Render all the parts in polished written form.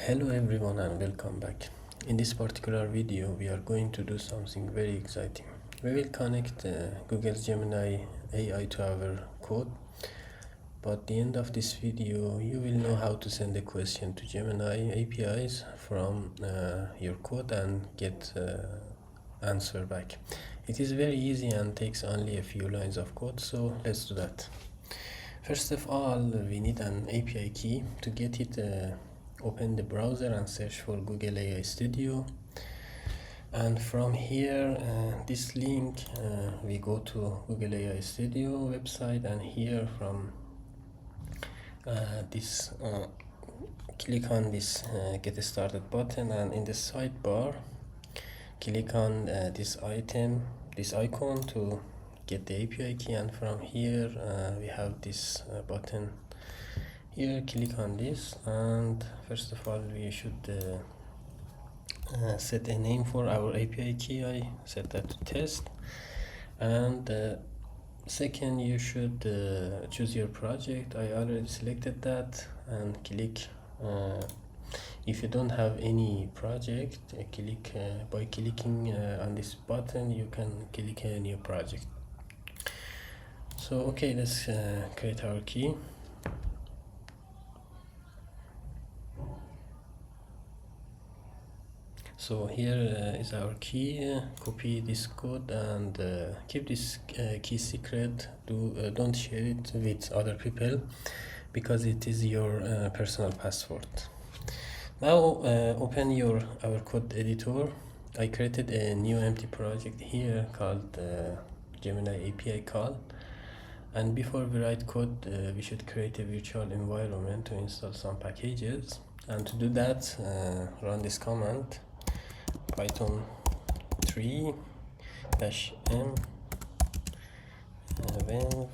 Hello everyone and welcome back. In this particular video we are going to do something very exciting. We will connect Google's Gemini AI to our code, but at the end of this video you will know how to send a question to Gemini APIs from your code and get answer back. It is very easy and takes only a few lines of code, so let's do that. First of all, we need an API key. To get it, open the browser and search for Google AI Studio, and from here this link we go to Google AI Studio website, and here from this click on this get started button, and in the sidebar click on this icon to get the API key, and from here we have this button here. Click on this, and first of all we should set a name for our API key. I set that to test, and second you should choose your project. I already selected that, and click if you don't have any project, by clicking on this button you can click a new project. So okay, let's create our key. So here is our key. Copy this code and keep this key secret. Don't share it with other people because it is your personal password. Now open our code editor. I created a new empty project here called Gemini API call, and before we write code we should create a virtual environment to install some packages. And to do that, run this command: python 3 -m venv.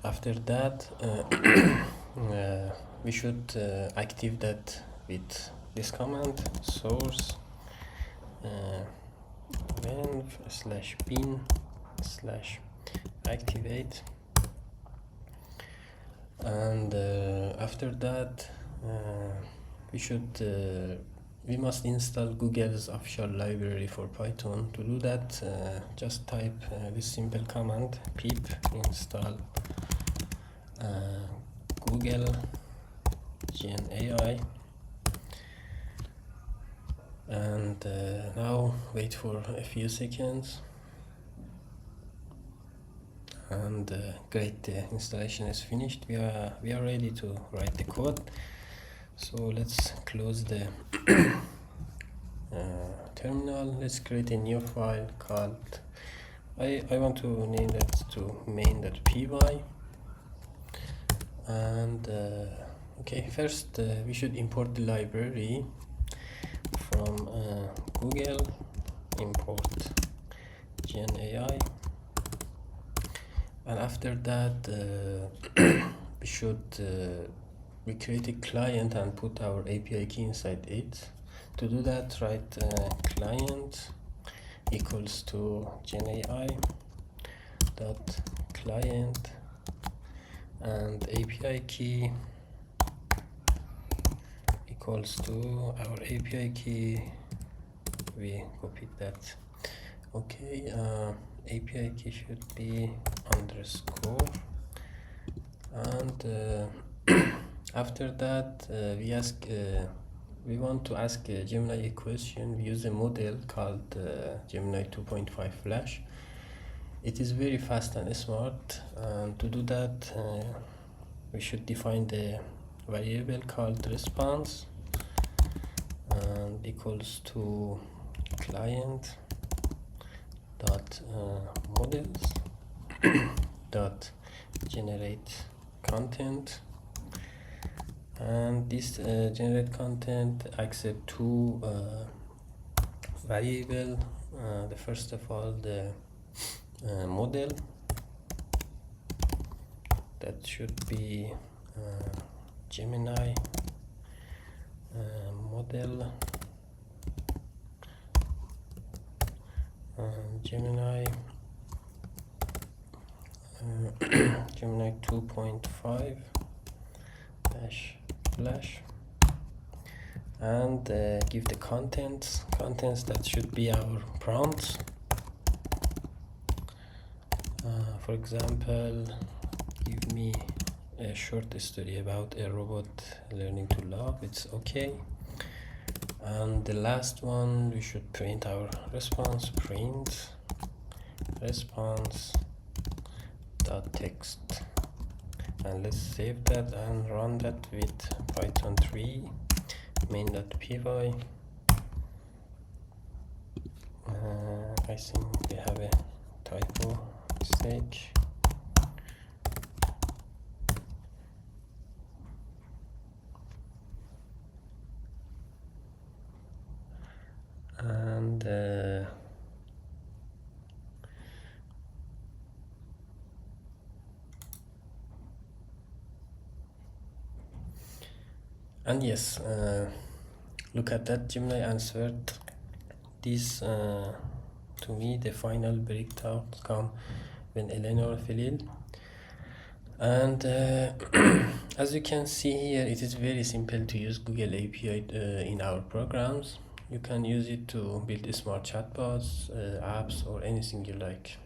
After that we should active that with this command: source venv/bin/activate, and after that we must install Google's official library for Python. To do that, just type this simple command: pip install Google Gen AI, and now wait for a few seconds, and great, the installation is finished. We are ready to write the code. So let's close the terminal. Let's create a new file called, I want to name that to main.py, and okay, first we should import the library from Google. Import Gen AI, and after that we create a client and put our API key inside it. To do that, write client equals to Gen AI dot client, and API key equals to our API key. We copied that. Okay, API key should be underscore, and after that we want to ask Gemini a question. We use a model called Gemini 2.5 Flash. It is very fast and smart, and to do that we should define the variable called response, and equals to client dot models dot generate content, and this generate content accept two variable. The first of all, the model, that should be Gemini model, Gemini Gemini 2.5 flash, and give the contents that should be our prompts. For example, give me a short story about a robot learning to love. It's okay. And the last one, we should print our response. Print response dot text, and let's save that and run that with Python 3 main.py. I think we have a typo mistake. And yes, look at that. Gemini answered this to me. The final breakdown come when Eleanor filled. And as you can see here, it is very simple to use Google API in our programs. You can use it to build smart chatbots, apps, or anything you like.